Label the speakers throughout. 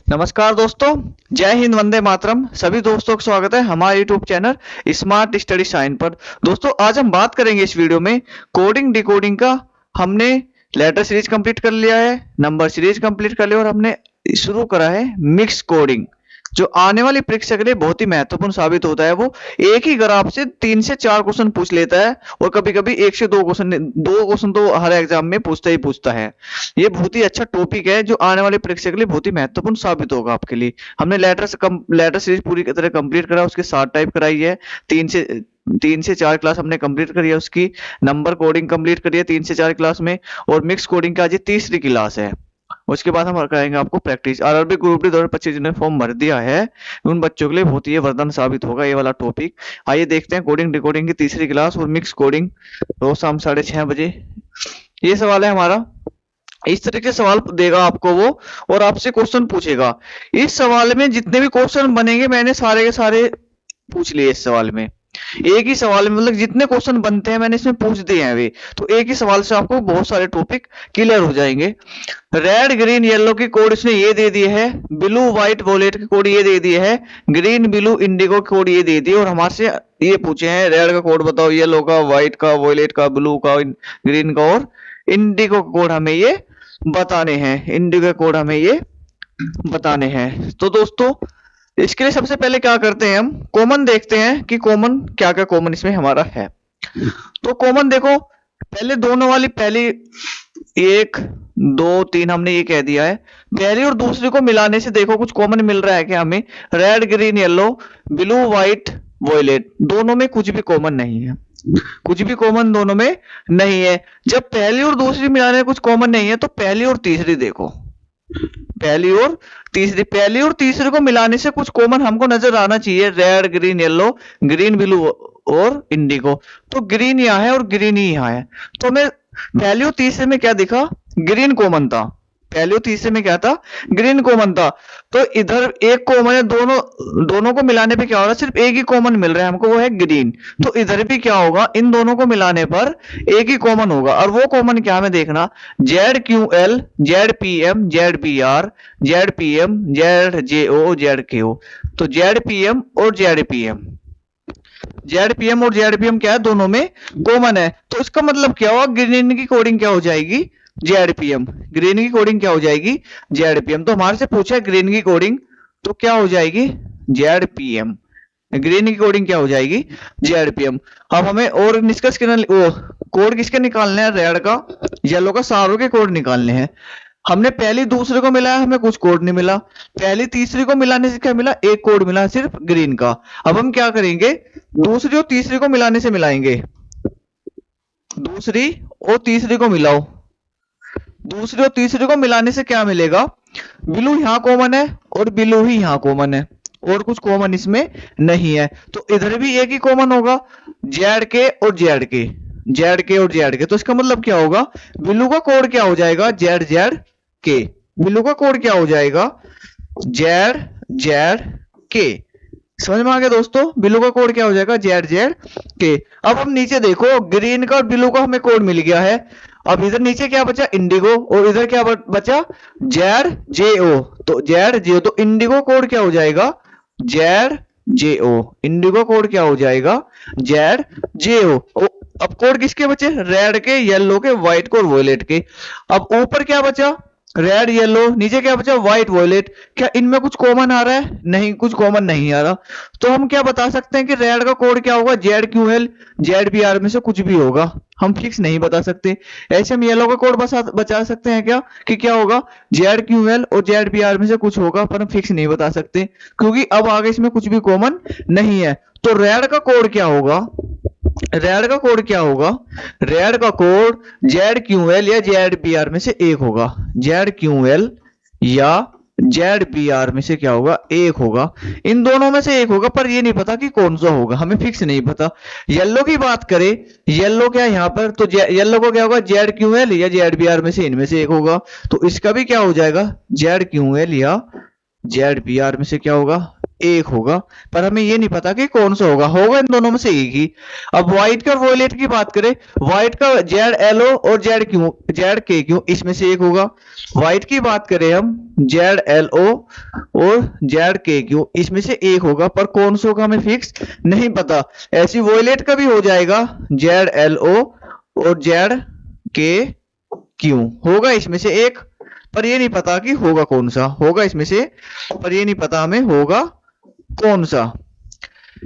Speaker 1: नमस्कार दोस्तों। जय हिंद, वंदे मातरम। सभी दोस्तों का स्वागत है हमारे YouTube channel smart study sign पर। दोस्तों आज हम बात करेंगे इस वीडियो में कोडिंग डिकोडिंग का। हमने लेटर सीरीज कंप्लीट कर लिया है, नंबर सीरीज कंप्लीट कर लिया और हमने शुरू करा है मिक्स कोडिंग, जो आने वाली परीक्षा के लिए बहुत ही महत्वपूर्ण साबित होता है। वो एक ही ग्राफ से 3 से 4 क्वेश्चन पूछ लेता है और कभी कभी 1 से 2 क्वेश्चन तो हर एग्जाम में पूछता ही पूछता है। ये बहुत ही अच्छा टॉपिक है जो आने वाली परीक्षा के लिए बहुत ही महत्वपूर्ण साबित होगा आपके लिए। हमने लेटर सीरीज पूरी तरह कंप्लीट करा, उसके 7 टाइप कराई है। 3 से 4 क्लास हमने कंप्लीट करी है उसकी। नंबर कोडिंग कंप्लीट करी है 3 से 4 क्लास में और मिक्स कोडिंग का आज ये तीसरी क्लास है। उसके बाद हम कराएंगे आपको प्रैक्टिस। आरआरबी ग्रुप डी 2025 जिन्होंने फॉर्म भर दिया है उन बच्चों के लिए बहुत ही वरदान साबित होगा ये वाला टॉपिक। आइए देखते हैं कोडिंग डिकोडिंग की तीसरी क्लास और मिक्स कोडिंग, रोज शाम 6:30 बजे। ये सवाल है हमारा। इस तरीके से सवाल देगा आपको वो और आपसे क्वेश्चन पूछेगा। इस सवाल में जितने भी क्वेश्चन बनेंगे मैंने सारे के सारे पूछ लिए इस सवाल में। एक ही सवाल में मतलब जितने क्वेश्चन बनते हैं मैंने इसमें पूछ दिए हैं वे, तो एक ही सवाल से आपको बहुत सारे टॉपिक क्लियर हो जाएंगे। रेड ग्रीन येलो की कोड इसने ये दे दिए है, ब्लू व्हाइट वोलेट की कोड ये दे दिए है, ग्रीन ब्लू इंडिगो की कोड ये दे दिए और हमारे से ये पूछे हैं रेड का कोड बताओ, येलो का, व्हाइट का, वोलेट का, ब्लू का, ग्रीन का और इंडिगो का कोड हमें ये बताने हैं। इंडिगो कोड हमें ये बताने हैं। तो दोस्तों इसके लिए सबसे पहले क्या करते हैं, हम कॉमन देखते हैं कि कॉमन क्या क्या कॉमन इसमें हमारा है। तो कॉमन देखो, पहले दोनों वाली पहली 1 2 3 हमने ये कह दिया है। पहली और दूसरी को मिलाने से देखो कुछ कॉमन मिल रहा है क्या हमें। Red green yellow, blue white violet, दोनों में कुछ भी कॉमन नहीं है। कुछ भी कॉमन दोनों में नहीं है। जब पहली और दूसरी मिलाने में कुछ कॉमन नहीं है तो पहली और तीसरी देखो। पहली और तीसरी को मिलाने से कुछ कॉमन हमको नजर आना चाहिए। Red green yellow, green blue और इंडिगो। तो ग्रीन यहाँ है और ग्रीन ही यहाँ है। तो हमें पहली और तीसरे में क्या दिखा, ग्रीन कॉमन था। पहले और तीसरे में क्या था, ग्रीन कॉमन था। तो इधर एक कॉमन है, दोनों को मिलाने पे क्या हो रहा है, सिर्फ एक ही कॉमन मिल रहा है हमको, वो है ग्रीन। तो इधर भी क्या होगा, इन दोनों को मिलाने पर एक ही कॉमन होगा और वो कॉमन क्या हमें देखना, Z Q L, Z P M, Z P R, Z P M, Z J O, Z K O. तो जेड पी एम और Z P M, Z P M और जेड पी एम क्या है, दोनों में कॉमन है। तो इसका मतलब क्या हुआ, ग्रीन की कोडिंग क्या हो जाएगी, जेडपीएम। ग्रीन की कोडिंग क्या हो जाएगी, जेडपीएम। तो हमारे से पूछा है ग्रीन की कोडिंग, तो क्या हो जाएगी, जेडपीएम। ग्रीन की कोडिंग क्या हो जाएगी, जेडपीएम। अब हमें और निष्कर्ष करना, वो कोड किसके निकालने हैं, रेड का, येलो का, सारों के कोड निकालने हैं। हमने पहली दूसरे को मिलाया, हमें कुछ कोड नहीं मिला। पहली तीसरी को मिलाने से क्या मिला, एक कोड मिला सिर्फ ग्रीन का। अब हम क्या करेंगे, दूसरी और तीसरी को मिलाने से मिलाएंगे। दूसरी और तीसरी को मिलाओ, दूसरी और तीसरी को मिलाने से क्या मिलेगा, ब्लू यहाँ कॉमन है और ब्लू ही यहाँ कॉमन है और कुछ कॉमन इसमें नहीं है। तो इधर भी एक ही कॉमन होगा, जेड के और जेड के, जेड के और जेड के। तो इसका मतलब क्या होगा, ब्लू का कोड क्या हो जाएगा, जेड जेड के। ब्लू का कोड क्या हो जाएगा, जेड जेड के। समझ में आ गया दोस्तों, ब्लू का कोड क्या हो जाएगा, जेड जेड के। अब हम नीचे देखो, ग्रीन का और ब्लू का हमें कोड मिल गया है। अब इधर नीचे क्या बचा, इंडिगो, और इधर क्या बचा, जेड जे ओ। तो जेड जे ओ, तो इंडिगो कोड क्या हो जाएगा, जेड जे ओ। इंडिगो कोड क्या हो जाएगा, जेड जे ओ। अब कोड किसके बचे, रेड के, येलो के, व्हाइट के और वॉयलेट के। अब ऊपर क्या बचा, रेड येलो, नीचे क्या बचा, व्हाइट वॉयलेट। क्या इनमें कुछ कॉमन आ रहा है, नहीं, कुछ कॉमन नहीं आ रहा। तो हम क्या बता सकते हैं कि रेड का कोड क्या होगा, Z Q L, Z B R में से कुछ भी होगा, हम फिक्स नहीं बता सकते। ऐसे हम येलो का कोड बचा सकते हैं क्या, कि क्या होगा, जेड क्यू एल और जेड बी आर में से कुछ होगा, पर हम फिक्स नहीं बता सकते क्योंकि अब आगे इसमें कुछ भी कॉमन नहीं है। तो रेड का कोड क्या होगा, रेड का कोड क्या होगा, रेड का कोड जेड क्यू एल या जेड पी आर में से एक होगा। जेड क्यू एल या जेड पी आर में से क्या होगा, एक होगा। इन दोनों में से एक होगा, पर ये नहीं पता कि कौन सा होगा, हमें फिक्स नहीं पता। येलो की बात करें, येलो क्या यहाँ पर, तो येलो को क्या होगा, जेड क्यू एल या जेड पी आर में से इनमें से एक होगा। तो इसका भी क्या हो जाएगा, जेड क्यू एल या जेड पी आर में से क्या होगा, एक होगा, पर हमें ये नहीं पता कि कौन सा होगा इन दोनों में से एक ही। अब व्हाइट का और वॉयलेट की बात करें, व्हाइट का ZLO और ZK इसमें से एक होगा। व्हाइट की बात करें हम, ZLO और ZK इसमें से एक होगा, पर कौन सा होगा हमें फिक्स नहीं पता। ऐसी वॉयलेट का भी हो जाएगा ZLO और ZK होगा इसमें से एक, पर ये नहीं पता कि होगा कौन सा होगा इसमें से, पर ये नहीं पता हमें होगा कौन सा।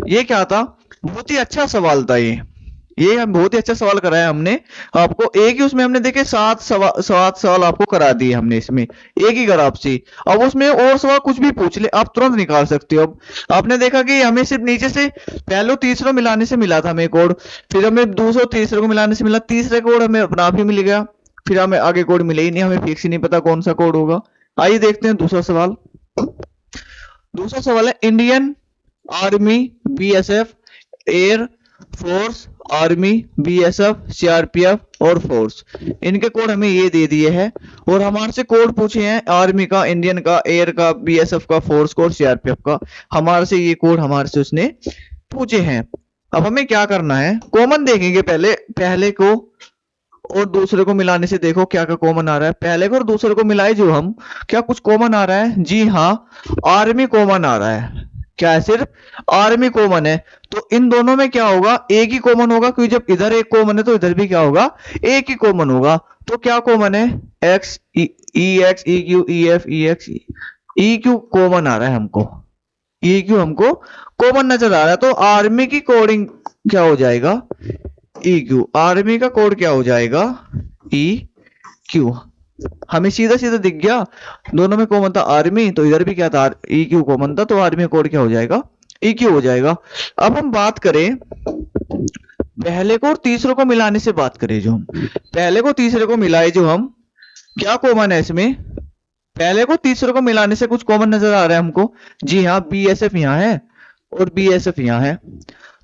Speaker 1: ये क्या था, बहुत ही अच्छा सवाल था ये हम बहुत ही अच्छा सवाल कराया हमने आपको। एक ही उसमें हमने देखे 7 सवाल आपको करा दिए हमने इसमें, एक ही ग्राफ से। अब उसमें और सवाल कुछ भी पूछ ले आप तुरंत निकाल सकते हो। अब आपने देखा कि हमें सिर्फ नीचे से पहले तीसरा मिलाने से मिला था हमें कोड, फिर हमें दूसरा तीसरे को मिलाने से मिला, तीसरे कोड हमें अपना आप ही मिल गया, फिर हमें आगे कोड मिले ही नहीं, हमें फिक्स ही नहीं पता कौन सा कोड होगा। आइए देखते हैं दूसरा सवाल। दूसरा सवाल है Indian army, BSF, air force, army, BSF, CRPF और फोर्स, इनके कोड हमें ये दे दिए हैं और हमारे से कोड पूछे हैं आर्मी का, इंडियन का, एयर का, BSF का, फोर्स का और CRPF का। हमारे से ये कोड हमारे से उसने पूछे हैं। अब हमें क्या करना है, कॉमन देखेंगे पहले को और दूसरे को मिलाने से देखो क्या क्या कॉमन आ रहा है। पहले को और दूसरे को मिलाए जो हम, क्या कुछ कॉमन आ रहा है? जी हाँ, आर्मी कॉमन आ रहा है। क्या है? सिर्फ आर्मी कॉमन है। तो इन दोनों में क्या होगा, एक ही कॉमन होगा, क्योंकि जब इधर एक कॉमन है तो इधर भी क्या होगा, एक ही कॉमन होगा। तो क्या कॉमन है? X, EX, EQ, EF, EX, EQ common आ रहा है हमको, EQ हमको कॉमन नजर आ रहा है। तो आर्मी की कोडिंग क्या हो जाएगा? EQ। आर्मी का कोड क्या हो जाएगा? EQ। हमें सीधा सीधा दिख गया, दोनों में कॉमन था आर्मी, तो इधर भी क्या था, EQ कॉमन था, तो आर्मी कोड क्या हो जाएगा? EQ हो जाएगा। अब हम बात करें पहले को और तीसरे को मिलाने से, बात करें जो हम पहले को तीसरे को मिलाए जो हम, क्या कॉमन है इसमें? पहले को तीसरे को मिलाने से कुछ कॉमन नजर आ रहा है हमको। जी हाँ, BSF यहाँ है और BSF यहाँ है।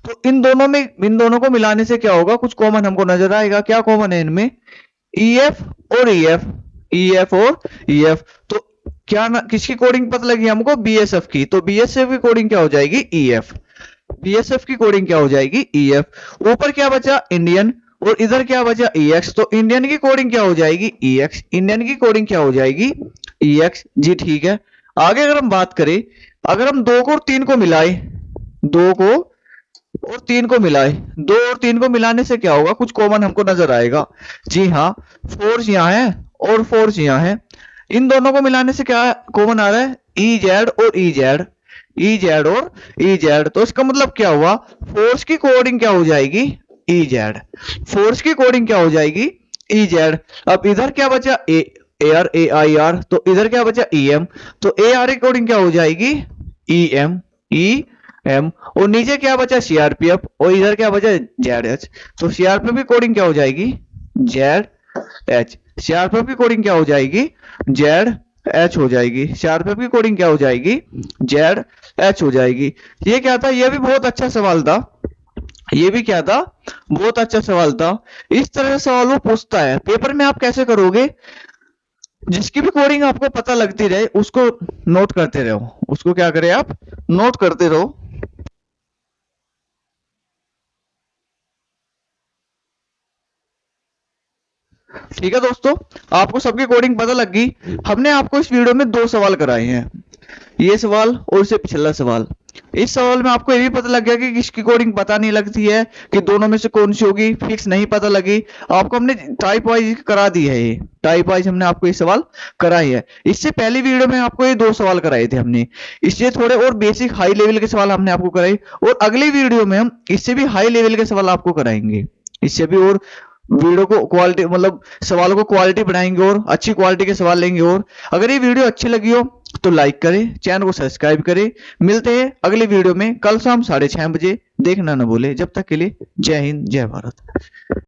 Speaker 1: तो इन दोनों को मिलाने से क्या होगा, कुछ कॉमन हमको नजर आएगा। क्या कॉमन है इनमें? EF और EF और EF। तो क्या किसकी कोडिंग पता लगी हमको? BSF की। तो BSF की कोडिंग क्या हो जाएगी? EF। BSF की कोडिंग क्या हो जाएगी? EF। ऊपर क्या बचा? इंडियन, और इधर क्या बचा? EX। तो इंडियन की कोडिंग क्या हो जाएगी? EX। इंडियन की कोडिंग क्या हो जाएगी? EX। जी ठीक है। आगे अगर हम बात करें, अगर हम 2 को और 3 को मिलाए, 2 को और 3 को मिलाए, 2 और 3 को मिलाने से क्या होगा, कुछ कॉमन हमको नजर आएगा। जी हाँ, फोर्स यहाँ है और फोर्स यहाँ है। इन दोनों को मिलाने से क्या कॉमन आ रहा है? EZ और EZ, EZ और EZ। तो इसका मतलब क्या हुआ, फोर्स की कोडिंग क्या हो जाएगी? EZ। फोर्स की कोडिंग क्या हो जाएगी? EZ। अब इधर क्या बचा? AR, AIR। तो इधर क्या बचा? EM। तो AR की कोडिंग क्या हो जाएगी? EM, EM। और नीचे क्या बचा? CRPF, और इधर क्या बचा? ZH। तो CRPF की कोडिंग क्या हो जाएगी? ZH। CRPF की कोडिंग क्या हो जाएगी? ZH हो जाएगी। CRPF की कोडिंग क्या हो जाएगी? ZH हो जाएगी। ये क्या था? ये भी बहुत अच्छा सवाल था। ये भी क्या था? बहुत अच्छा सवाल था। इस तरह से सवाल वो पूछता है पेपर में। आप कैसे करोगे? जिसकी भी कोडिंग आपको पता लगती रहे उसको नोट करते रहो, उसको क्या करें आप? नोट करते रहो। ठीक है दोस्तों, आपको सबकी कोडिंग पता लग गई। हमने आपको इस वीडियो में 2 सवाल कराए हैं, ये सवाल और इससे पिछला सवाल। इस सवाल में आपको ये भी पता लग गया कि किसकी कोडिंग पता नहीं लगती है, कि दोनों में से कौन सी होगी, फिक्स नहीं पता लगी। आपको हमने टाइप वाइज करा दी है, ये टाइप वाइज हमने आपको ये सवाल कराई है। इससे पहली वीडियो में आपको ये 2 सवाल कराए थे हमने, इससे थोड़े और बेसिक हाई लेवल के सवाल हमने आपको कराए, और अगली वीडियो में हम इससे भी हाई लेवल के सवाल आपको कराएंगे। इससे भी और वीडियो को क्वालिटी, मतलब सवालों को क्वालिटी बढ़ाएंगे और अच्छी क्वालिटी के सवाल लेंगे। और अगर ये वीडियो अच्छी लगी हो तो लाइक करें, चैनल को सब्सक्राइब करें। मिलते हैं अगली वीडियो में कल शाम 6:30 बजे। देखना ना भूले। जब तक के लिए जय हिंद, जय भारत।